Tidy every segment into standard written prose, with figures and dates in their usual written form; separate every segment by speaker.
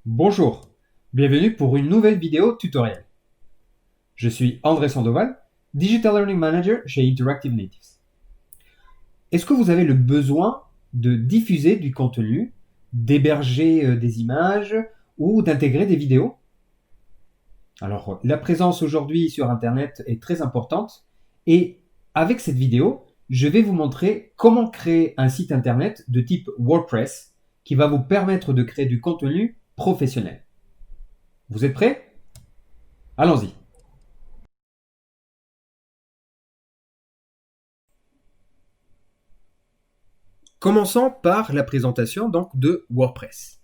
Speaker 1: Bonjour, bienvenue pour une nouvelle vidéo tutoriel. Je suis André Sandoval, Digital Learning Manager chez Interactive Natives. Est-ce que vous avez le besoin de diffuser du contenu, d'héberger des images ou d'intégrer des vidéos? Alors, la présence aujourd'hui sur Internet est très importante et avec cette vidéo, je vais vous montrer comment créer un site Internet de type WordPress qui va vous permettre de créer du contenu professionnel. Vous êtes prêts? Allons-y. Commençons par la présentation donc de WordPress.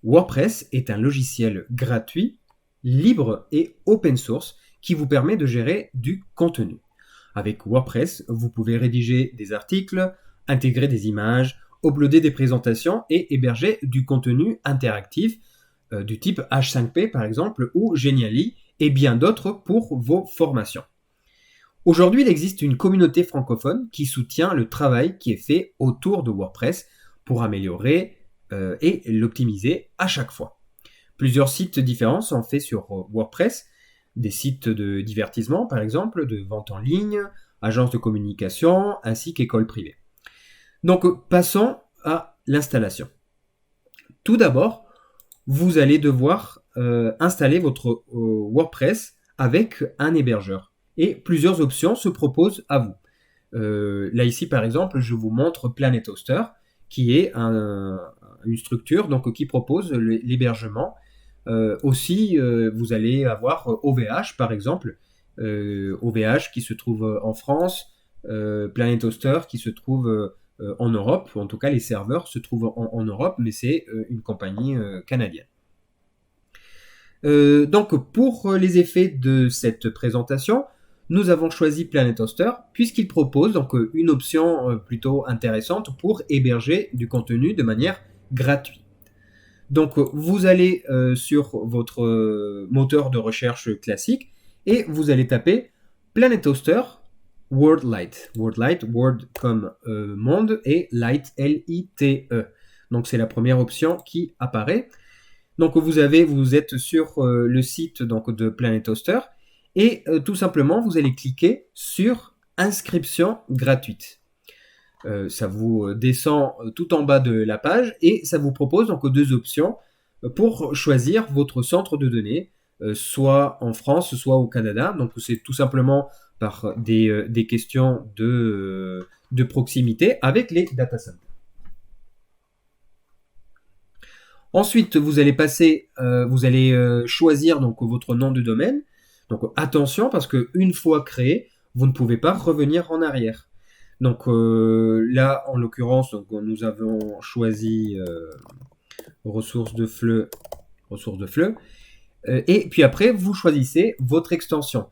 Speaker 1: WordPress est un logiciel gratuit, libre et open source qui vous permet de gérer du contenu. Avec WordPress, vous pouvez rédiger des articles, intégrer des images, uploader des présentations et héberger du contenu interactif du type H5P par exemple ou Genially et bien d'autres pour vos formations. Aujourd'hui, il existe une communauté francophone qui soutient le travail qui est fait autour de WordPress pour améliorer et l'optimiser à chaque fois. Plusieurs sites différents sont faits sur WordPress, des sites de divertissement par exemple, de vente en ligne, agences de communication ainsi qu'écoles privées. Donc passons à l'installation. Tout d'abord, vous allez devoir installer votre WordPress avec un hébergeur. Et plusieurs options se proposent à vous. Là ici par exemple, je vous montre Planet Hoster, qui est une structure donc, qui propose l'hébergement. Aussi, vous allez avoir OVH par exemple, OVH qui se trouve en France, Planet Hoster qui se trouve en Europe, en tout cas les serveurs se trouvent en Europe, mais c'est une compagnie canadienne. Donc pour les effets de cette présentation, nous avons choisi Planet Hoster puisqu'il propose donc une option plutôt intéressante pour héberger du contenu de manière gratuite. Donc vous allez sur votre moteur de recherche classique et vous allez taper Planet Hoster WordLite. WordLite, Word comme monde et Lite, L-I-T-E. Donc c'est la première option qui apparaît. Donc vous êtes sur le site donc, de Planet Hoster et tout simplement vous allez cliquer sur inscription gratuite. Ça vous descend tout en bas de la page et ça vous propose donc deux options pour choisir votre centre de données, soit en France, soit au Canada. Donc c'est tout simplement par des questions de proximité avec les data centers. Ensuite, vous allez choisir donc votre nom de domaine. Donc attention parce que une fois créé, vous ne pouvez pas revenir en arrière. Donc là, en l'occurrence, nous avons choisi ressources de flux. Et puis après, vous choisissez votre extension.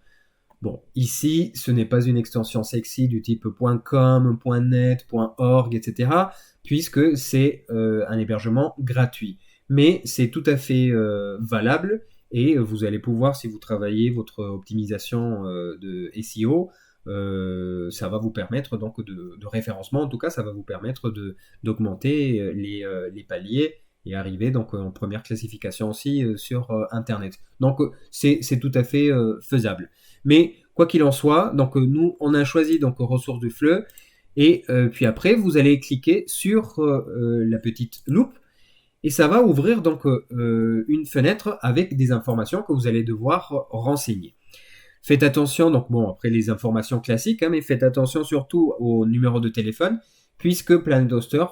Speaker 1: Bon, ici, ce n'est pas une extension sexy du type .com, .net, .org, etc. puisque c'est un hébergement gratuit. Mais c'est tout à fait valable et vous allez pouvoir, si vous travaillez votre optimisation de SEO, ça va vous permettre donc de référencement, en tout cas ça va vous permettre d'augmenter les paliers et arriver donc en première classification aussi sur Internet. Donc c'est tout à fait faisable. Mais quoi qu'il en soit, donc nous on a choisi donc ressources de flux et puis après vous allez cliquer sur la petite loupe et ça va ouvrir donc une fenêtre avec des informations que vous allez devoir renseigner. Faites attention, donc bon, après les informations classiques, mais faites attention surtout au numéro de téléphone, puisque Planet Hoster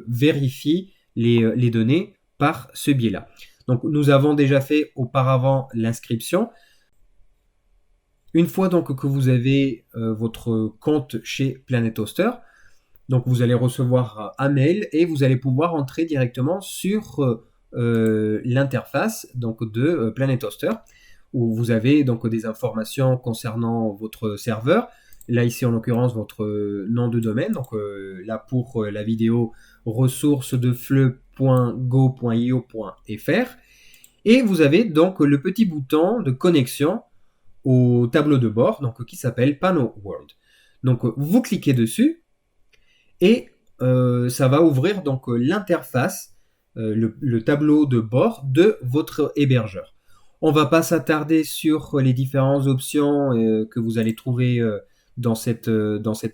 Speaker 1: vérifie les données par ce biais-là. Donc nous avons déjà fait auparavant l'inscription. Une fois donc que vous avez votre compte chez Planet Hoster, donc vous allez recevoir un mail et vous allez pouvoir entrer directement sur l'interface donc de Planet Hoster, où vous avez donc des informations concernant votre serveur. Là ici en l'occurrence votre nom de domaine, donc là pour la vidéo ressourcesdeflux.go.io.fr et vous avez donc le petit bouton de connexion au tableau de bord donc qui s'appelle Panel World. Donc vous cliquez dessus et ça va ouvrir donc l'interface, le tableau de bord de votre hébergeur. On ne va pas s'attarder sur les différentes options que vous allez trouver dans cette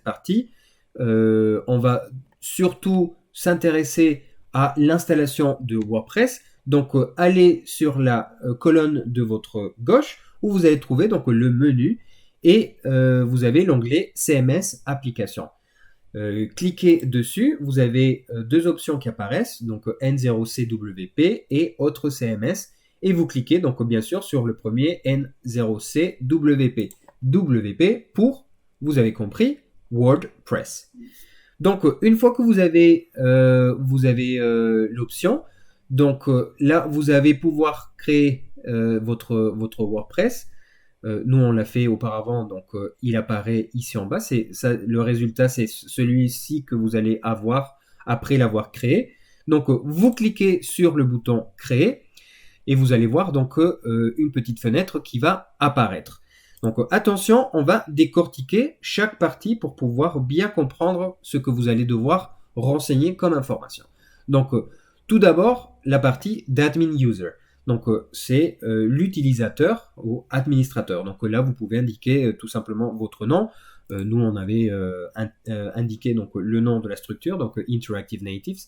Speaker 1: partie. On va surtout s'intéresser à l'installation de WordPress. Donc, allez sur la colonne de votre gauche où vous allez trouver donc le menu et vous avez l'onglet CMS Applications. Cliquez dessus, vous avez deux options qui apparaissent, donc N0CWP et autres CMS, et vous cliquez donc bien sûr sur le premier N0CWP. WP pour, vous avez compris, WordPress. Donc une fois que vous avez l'option, donc là vous allez pouvoir créer votre WordPress. Nous, on l'a fait auparavant, donc il apparaît ici en bas. Le résultat, c'est celui-ci que vous allez avoir après l'avoir créé. Donc, vous cliquez sur le bouton Créer et vous allez voir donc une petite fenêtre qui va apparaître. Donc, attention, on va décortiquer chaque partie pour pouvoir bien comprendre ce que vous allez devoir renseigner comme information. Donc, tout d'abord, la partie d'Admin User. Donc, c'est l'utilisateur ou administrateur. Donc là, vous pouvez indiquer tout simplement votre nom. Nous, on avait indiqué donc, le nom de la structure, donc Interactive Natives.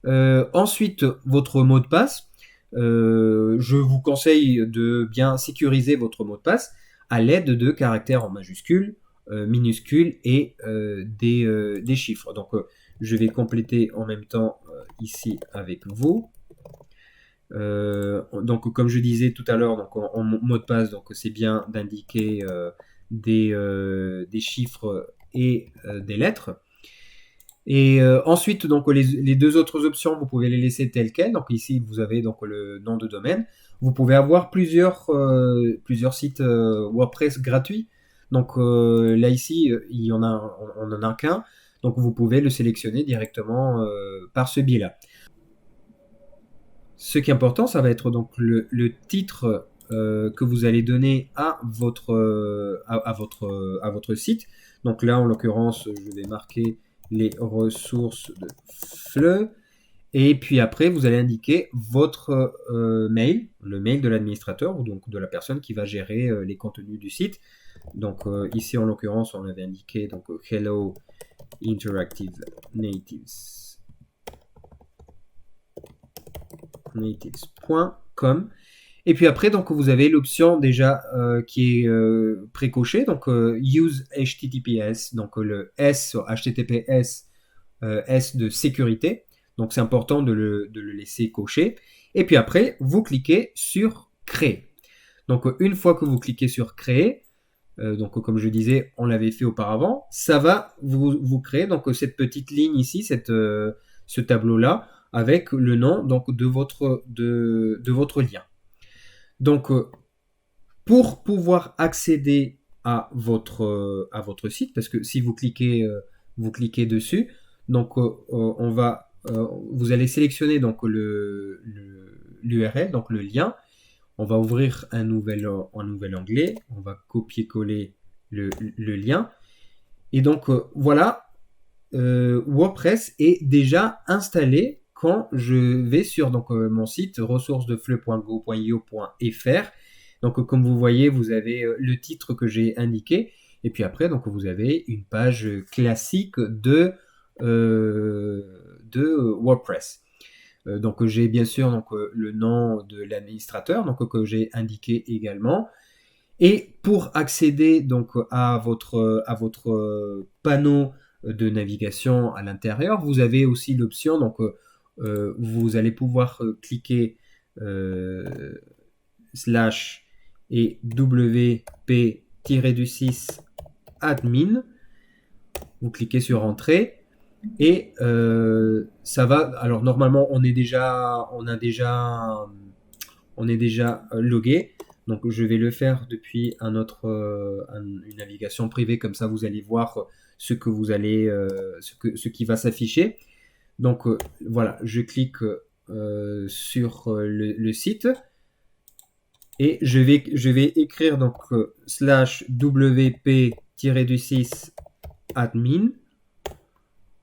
Speaker 1: Ensuite, votre mot de passe. Je vous conseille de bien sécuriser votre mot de passe à l'aide de caractères en majuscules, minuscules et des chiffres. Donc, je vais compléter en même temps ici avec vous. Donc comme je disais tout à l'heure, donc en mot de passe, donc c'est bien d'indiquer des chiffres et des lettres. Et ensuite, donc les deux autres options, vous pouvez les laisser telles quelles. Donc ici, vous avez donc le nom de domaine. Vous pouvez avoir plusieurs sites WordPress gratuits. Donc là ici, on n'en a qu'un. Donc vous pouvez le sélectionner directement par ce biais-là. Ce qui est important, ça va être donc le titre que vous allez donner à votre site. Donc là, en l'occurrence, je vais marquer les ressources de FLE. Et puis après, vous allez indiquer votre mail, le mail de l'administrateur ou donc de la personne qui va gérer les contenus du site. Donc ici, en l'occurrence, on avait indiqué donc Hello Interactive natives.com. Et puis après, donc vous avez l'option déjà qui est précochée, donc use HTTPS, donc le S sur HTTPS, S de sécurité. Donc c'est important de le laisser cocher. Et puis après, vous cliquez sur créer. Donc une fois que vous cliquez sur créer, donc comme je disais, on l'avait fait auparavant, ça va vous créer donc cette petite ligne ici, ce tableau-là, avec le nom donc, de votre lien. Donc, pour pouvoir accéder à votre site, parce que si vous cliquez dessus, donc vous allez sélectionner donc l'URL, donc le lien. On va ouvrir un nouvel onglet. On va copier-coller le lien. Et donc voilà, WordPress est déjà installé quand je vais sur donc, mon site ressourcesdefleu.go.io.fr. Donc comme vous voyez, vous avez le titre que j'ai indiqué. Et puis après, donc, vous avez une page classique de WordPress. Donc j'ai bien sûr donc, le nom de l'administrateur donc, que j'ai indiqué également. Et pour accéder donc, à votre panneau de navigation à l'intérieur, vous avez aussi l'option, donc vous allez pouvoir cliquer slash et wp-du6 admin. Vous cliquez sur entrée et ça va. Alors normalement on est déjà logué. Donc je vais le faire depuis une navigation privée, comme ça vous allez voir ce que vous allez, ce qui va s'afficher. Donc voilà, je clique sur le site et je vais écrire donc slash wp-du6 admin.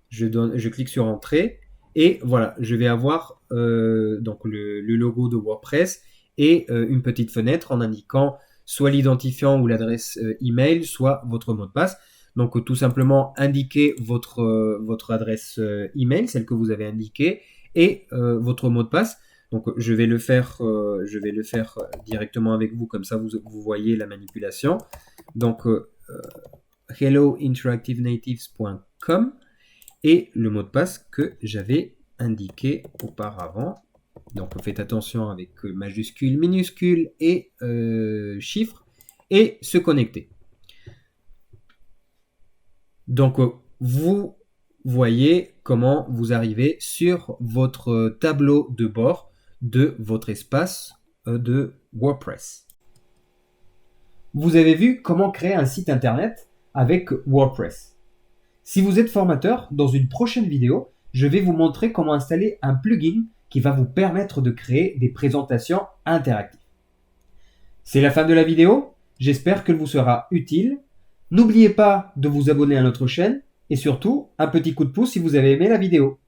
Speaker 1: Je clique sur Entrée. Et voilà, je vais avoir donc le logo de WordPress et une petite fenêtre en indiquant soit l'identifiant ou l'adresse email, soit votre mot de passe. Donc tout simplement indiquer votre adresse email, celle que vous avez indiquée, et votre mot de passe. Donc je vais le faire directement avec vous, comme ça vous voyez la manipulation. Donc hellointeractivenatives.com et le mot de passe que j'avais indiqué auparavant. Donc faites attention avec majuscules, minuscules et chiffres et se connecter. Donc vous voyez comment vous arrivez sur votre tableau de bord de votre espace de WordPress. Vous avez vu comment créer un site internet avec WordPress. Si vous êtes formateur, dans une prochaine vidéo, je vais vous montrer comment installer un plugin qui va vous permettre de créer des présentations interactives. C'est la fin de la vidéo, j'espère qu'elle vous sera utile. N'oubliez pas de vous abonner à notre chaîne et surtout un petit coup de pouce si vous avez aimé la vidéo.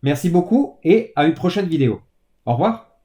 Speaker 1: Merci beaucoup et à une prochaine vidéo. Au revoir.